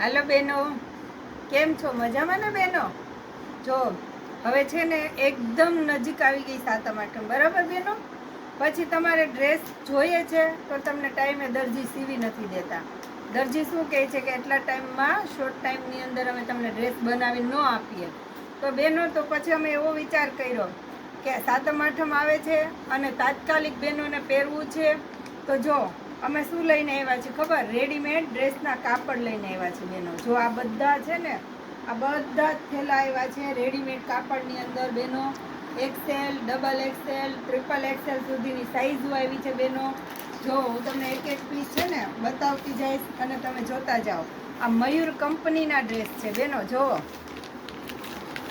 હાલો બહેનો, કેમ છો? મજામાં ને બહેનો? જો હવે છે ને એકદમ નજીક આવી ગઈ સાતમ આઠમ, બરાબર બહેનો? પછી તમારે ડ્રેસ જોઈએ છે તો તમને ટાઈમે દરજી સીવી નથી દેતા. દરજી શું કહે છે કે એટલા ટાઈમમાં શોર્ટ ટાઈમની અંદર અમે તમને ડ્રેસ બનાવી ન આપીએ. તો બહેનો તો પછી અમે એવો વિચાર કર્યો કે સાતમ આઠમ આવે છે અને તાત્કાલિક બહેનોને પહેરવું છે. તો જો અમે શું લઈને આવ્યા છીએ ખબર? રેડીમેડ ડ્રેસના કાપડ લઈને આવ્યા છીએ બહેનો. જો આ બધા છે ને, આ બધા જ થેલા આવ્યા છે રેડીમેડ કાપડની અંદર બહેનો. XL, double XL, triple XL સુધીની સાઈઝો આવી છે બહેનો. જો હું તમને એક એક પીસ છે ને બતાવતી જઈશ અને તમે જોતા જાઓ. આ મયુર કંપનીના ડ્રેસ છે બહેનો, જોવો,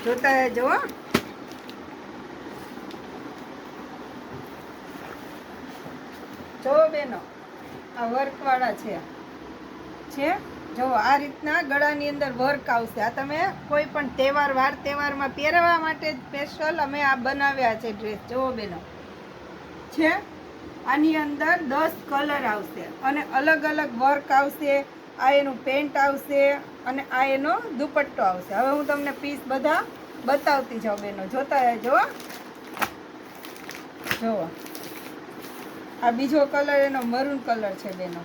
જોતા જુઓ. જો બેનો, આ વર્કવાળા છે. જો આ રીતના ગળાની અંદર વર્ક આવશે. આ તમે કોઈ પણ તહેવારમાં પહેરવા માટે સ્પેશિયલ અમે આ બનાવ્યા છે ડ્રેસ. જો બેનો છે, આની અંદર 10 કલર આવશે અને અલગ અલગ વર્ક આવશે. આ એનું પેન્ટ આવશે અને આ એનો દુપટ્ટો આવશે. હવે હું તમને પીસ બધા બતાવતી જાઉં બેનો, જોતા જો. જુઓ, આ બીજો કલર એનો મરૂન કલર છે બેનો.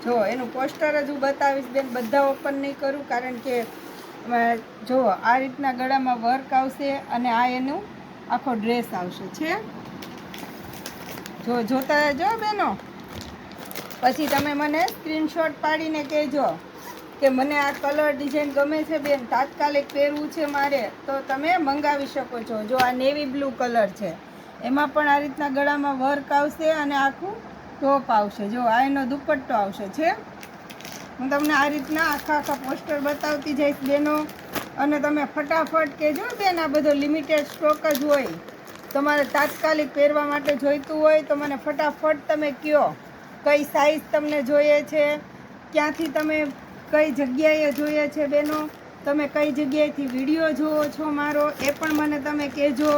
જો એનું પોસ્ટર જ હું બતાવીશ બેન, બધા ઓપન નહીં કરું કારણ કે જો આ રીતના ગળામાં વર્ક આવશે અને આ એનું આખો ડ્રેસ આવશે છે. જો જોતા જો બેનો. પછી તમે મને સ્ક્રીનશોટ પાડીને કહેજો કે મને આ કલર ડિઝાઇન ગમે છે બેન, તાત્કાલિક પહેરવું છે મારે, તો તમે મંગાવી શકો છો. જો આ નેવી બ્લુ કલર છે, એમાં પણ આ રીતના ગળામાં વર્ક આવશે અને આખું ટોપ આવશે. જો આ એનો દુપટ્ટો આવશે છે. હું તમને આ રીતના આખા પોસ્ટર બતાવતી જઈશ બેનો અને તમે ફટાફટ કહેજો બેન. આ બધો લિમિટેડ સ્ટોક જ હોય. તમારે તાત્કાલિક પહેરવા માટે જોઈતું હોય તો મને ફટાફટ તમે કહો કઈ સાઈઝ તમને જોઈએ છે, ક્યાંથી તમે કઈ જગ્યાએ જોઈએ છે બેનો, તમે કઈ જગ્યાએથી વિડીયો જુઓ છો મારો એ પણ મને તમે કહેજો.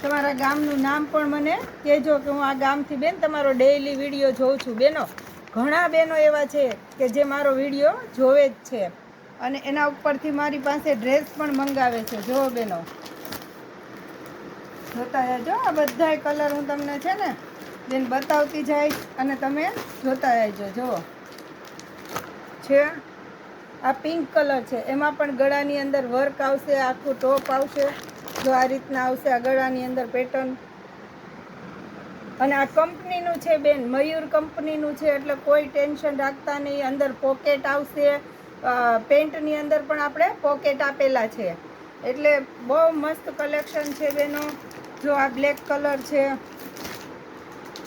તમારા ગામનું નામ પણ મને કહેજો કે હું આ ગામથી બેન તમારો ડેઈલી વિડીયો જોઉં છું બેનો. ઘણા બહેનો એવા છે કે જે મારો વિડીયો જોવે જ છે અને એના ઉપરથી મારી પાસે ડ્રેસ પણ મંગાવે છે. જો બેનો, જોતા રહેજો. આ બધાય કલર હું તમને છે ને બેન બતાવતી જઈશ અને તમે જોતા રહેજો. જુઓ છે, આ પિંક કલર છે, એમાં પણ ગળાની અંદર વર્ક આવશે, આખું ટોપ આવશે. જો આ રીતના આવશે આ ગળાની અંદર પેટર્ન. અને આ કંપનીનું છે બેન, મયુર કંપનીનું છે એટલે કોઈ ટેન્શન રાખતા નહીં. અંદર પોકેટ આવશે, પેન્ટની અંદર પણ આપણે પોકેટ આપેલા છે. એટલે બહુ મસ્ત કલેક્શન છે બેનો. જો આ બ્લેક કલર છે,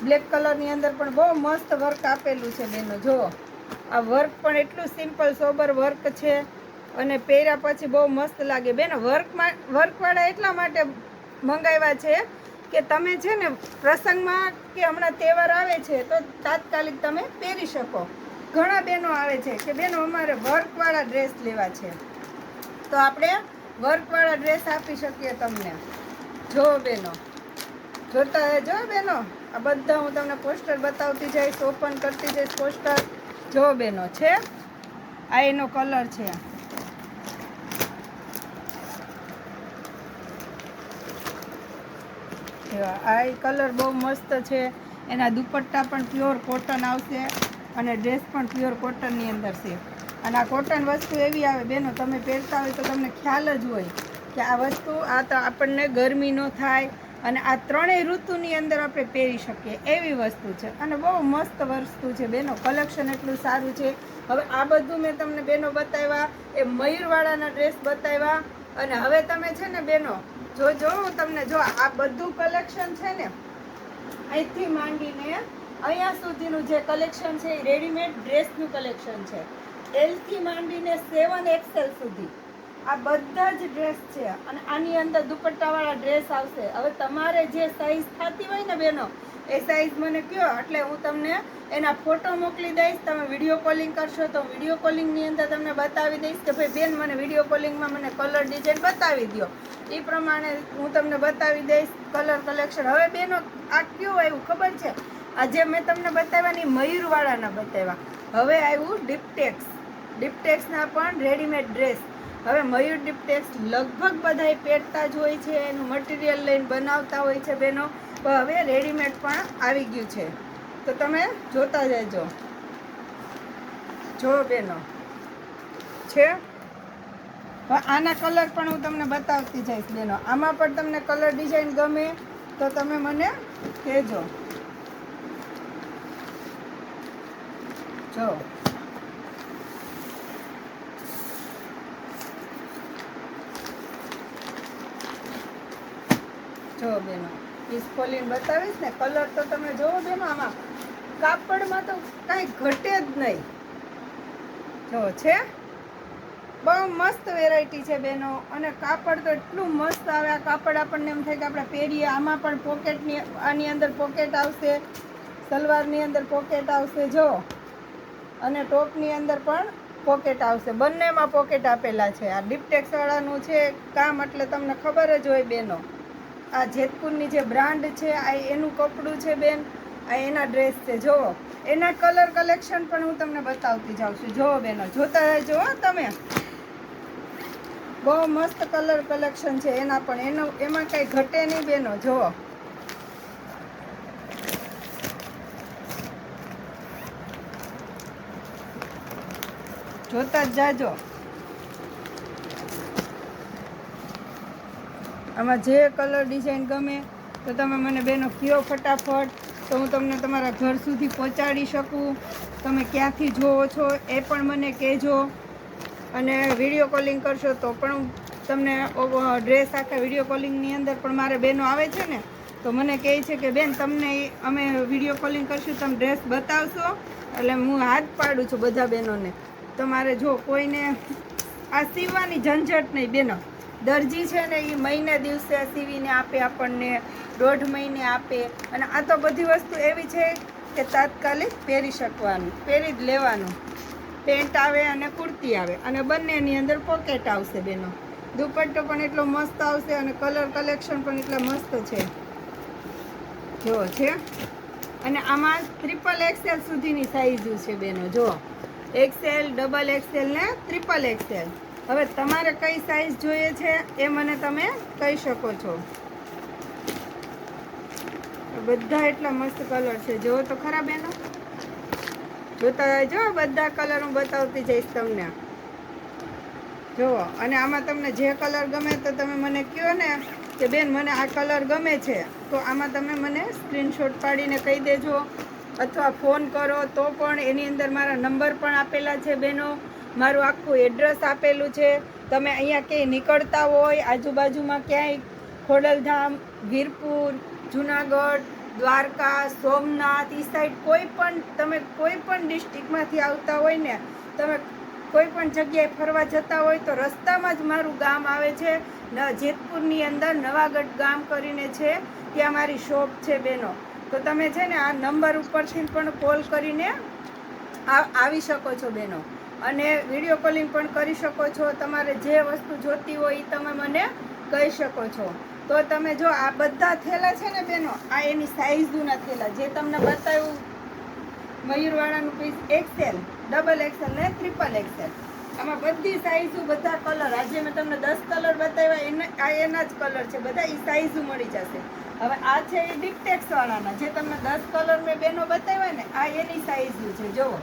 બ્લેક કલરની અંદર પણ બહુ મસ્ત વર્ક આપેલું છે બેનો. જો આ વર્ક પણ એટલું સિમ્પલ સોબર વર્ક છે અને પહેર્યા પછી બહુ મસ્ત લાગે બેનો. વર્કવાળા એટલા માટે મંગાવ્યા છે કે તમે છે ને પ્રસંગમાં કે હમણાં તહેવાર આવે છે તો તાત્કાલિક તમે પહેરી શકો. ઘણા બહેનો આવે છે કે બેનો અમારે વર્કવાળા ડ્રેસ લેવા છે, તો આપણે વર્કવાળા ડ્રેસ આપી શકીએ તમને. જો બેનો, જોતા જો બેનો, આ બધા હું તમને પોસ્ટર બતાવતી જઈશ, ઓપન કરતી જઈશ પોસ્ટર. જો બેનો છે, આ એનો કલર છે. આ કલર બહુ મસ્ત છે. એના દુપટ્ટા પણ પ્યોર કોટન આવશે અને ડ્રેસ પણ પ્યોર કોટનની અંદર છે. અને આ કોટન વસ્તુ એવી આવે બેનો, તમે પહેરતા હોય તો તમને ખ્યાલ જ હોય કે આ વસ્તુ આ તો આપણને ગરમી ન થાય અને આ ત્રણેય ઋતુની અંદર આપણે પહેરી શકીએ એવી વસ્તુ છે અને બહુ મસ્ત વસ્તુ છે બેનો. કલેક્શન એટલું સારું છે. હવે આ બધું મેં તમને બેનો બતાવ્યા, એ મયુરવાળાના ડ્રેસ બતાવ્યા. અને હવે તમે છે ને બેનો જો હું તમને જો આ બધું કલેક્શન છે ને અહીંથી માંડીને અહીંયા સુધીનું જે કલેક્શન છે એ રેડીમેડ ડ્રેસનું કલેક્શન છે. એલથી માંડીને 7XL સુધી આ બધા જ ડ્રેસ છે અને આની અંદર દુપટ્ટાવાળા ડ્રેસ આવશે. હવે તમારે જે સાઈઝ થતી હોય ને બેનો એ સાઈઝ મને કહો એટલે હું તમને એના ફોટો મોકલી દઈશ. તમે વિડીયો કોલિંગ કરશો તો વિડીયો કોલિંગની અંદર તમને બતાવી દઈશ કે ભાઈ બેન મને વિડીયો કોલિંગમાં મને કલર ડિઝાઇન બતાવી દો. એ પ્રમાણે હું તમને બતાવી દઈશ કલર કલેક્શન. હવે બેનો આ કયું આવ્યું ખબર છે? આજે મેં તમને બતાવ્યા ની મયુરવાળાના બતાવ્યા. હવે આવ્યું ડિપ્ટેક્સ. ડિપ્ટેક્સના પણ રેડીમેડ ડ્રેસ. હવે મયુર ડિપ્ટેક્સ લગભગ બધાય પહેરતા જ હોય છે, એનું મટીરિયલ લઈને બનાવતા હોય છે બહેનો, પણ હવે રેડીમેડ પણ આવી ગયું છે, તો તમે જોતા જજો. જો બહેનો છે. હવે આના કલર પણ હું તમને બતાવતી જઈશ બહેનો. આમાં પણ તમને કલર ડિઝાઇન ગમે તો તમે મને કહેજો. જો જો બેનો, પીસ ખોલીને બતાવીશ ને. કલર તો તમે જોવો બેનો, આમાં કાપડમાં તો કાંઈ ઘટે જ નહીં. જો છે, બહુ મસ્ત વેરાયટી છે બેનો, અને કાપડ તો એટલું મસ્ત આવે. આ કાપડ આપણને એમ થાય કે આપણે પહેરીએ. આમાં પણ પોકેટની, આની અંદર પોકેટ આવશે, સલવારની અંદર પોકેટ આવશે જો, અને ટોપની અંદર પણ પોકેટ આવશે. બંનેમાં પોકેટ આપેલા છે. આ ડિપ્ટેક્સ વાળાનું છે કામ એટલે તમને ખબર જ હોય બેનો. આ જેતપુરની જે બ્રાન્ડ છે, આ એનું કપડું છે બેન, આ એના ડ્રેસ છે. જુઓ, એના કલર કલેક્શન પણ હું તમને બતાવતી જાઉં છું. જુઓ બેનો, જોતા રહેજો તમે. બહુ મસ્ત કલર કલેક્શન છે એના પણ, એમાં કંઈ ઘટે નહીં બેનો. જુઓ, જોતા જ જાજો. આમાં જે કલર ડિઝાઇન ગમે તો તમે મને બેનો કહો ફટાફટ, તો હું તમને તમારા ઘર સુધી પહોંચાડી શકું. તમે ક્યાંથી જોવો છો એ પણ મને કહેજો, અને વિડીયો કોલિંગ કરશો તો પણ હું તમને ડ્રેસ આખા વિડીયો કોલિંગની અંદર પણ મારે બહેનો આવે છે ને, તો મને કહે છે કે બેન તમને અમે વિડીયો કોલિંગ કરશું, તમે ડ્રેસ બતાવશો. એટલે હું હાથ પાડું છું બધા બહેનોને. તમારે જો કોઈને આ સીવવાની ઝંઝટ નહીં બેનો. દરજી છે ને એ મહિને દિવસે સીવીને આપે આપણને, 1.5 મહિને આપે. અને આ તો બધી વસ્તુ એવી છે કે તાત્કાલિક પહેરી શકવાનું, પહેરી જ લેવાનું. પેન્ટ આવે અને કુર્તી આવે, અને બંનેની અંદર પોકેટ આવશે બેનો. દુપટ્ટો પણ એટલો મસ્ત આવશે, અને કલર કલેક્શન પણ એટલા મસ્ત છે. જો છે, અને આમાં XXL સુધીની સાઈઝ છે બેનો. જો XL, XXL ને XXL. હવે તમારે કઈ સાઈઝ જોઈએ છે એ મને તમે કહી શકો છો. બધા એટલા મસ્ત કલર છે. જો તો ખરા બેનો, જોતા જો બધા કલર હું બતાવતી જઈશ તમને. જુઓ, અને આમાં તમને જે કલર ગમે તો તમે મને કહો ને કે બેન મને આ કલર ગમે છે, તો આમાં તમે મને સ્ક્રીનશોટ પાડીને કહી દેજો, અથવા ફોન કરો તો પણ. એની અંદર મારા નંબર પણ આપેલા છે બેનો, મારું આખું એડ્રેસ આપેલું છે. તમે અહીંયા ક્યાંય નીકળતા હોય, આજુબાજુમાં ક્યાંય ખોડલધામ, વીરપુર, જુનાગઢ, દ્વારકા, સોમનાથ, એ સાઈડ કોઈ પણ, તમે કોઈ પણ ડિસ્ટ્રિક્ટમાંથી આવતા હોય ને, તમે કોઈ પણ જગ્યાએ ફરવા જતા હોય તો રસ્તામાં જ મારું ગામ આવે છે. જેતપુરની અંદર નવાગઢ ગામ કરીને છે, ત્યાં મારી શોપ છે બેનો. તો તમે છે ને આ નંબર ઉપરથી પણ કોલ કરીને આવી શકો છો બેનો, અને વિડીયો કોલિંગ પણ કરી શકો છો. તમારે જે વસ્તુ જોતી હોય એ તમે મને કહી શકો છો. તો તમે જો આ બધા થેલા છે ને બેનો, આ એની સાઈઝના થેલા જે તમને બતાવ્યું મયુરવાળાનું પીસ, XL, XXL ને XXL. આમાં બધી સાઈઝો, બધા કલર, આજે મેં તમને 10 કલર બતાવ્યા, આ એના જ કલર છે બધા. એ સાઈઝો મળી જશે. હવે આ છે એ ડિપ્ટેક્સ વાળાના, જે તમને 10 કલર મેં બેનો બતાવ્યા ને, આ એની સાઈઝો છે. જુઓ,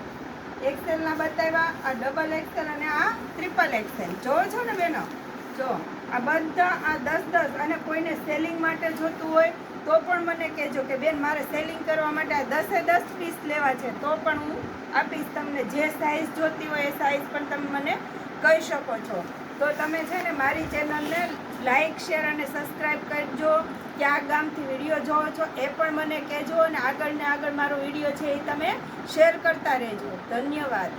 XL ના બતાવ્યા, આ XXL અને આ XXL. જોવો છો ને બેનો? જો આ બધા આ 10, અને કોઈને સેલિંગ માટે જોતું હોય તો પણ મને કહેજો કે બેન મારે સેલિંગ કરવા માટે આ 10 પીસ લેવા છે, તો પણ હું આપીશ તમને. જે સાઈઝ જોતી હોય એ સાઈઝ પણ તમે મને કહી શકો છો. તો તમે છે ને મારી ચેનલને લાઈક, શેર અને સબસ્ક્રાઈબ કરજો. ક્યાં ગામથી વિડીયો જોવો છો એ પણ મને કહેજો, અને આગળ ને આગળ મારો વિડીયો છે એ તમે શેર કરતા રહેજો. ધન્યવાદ.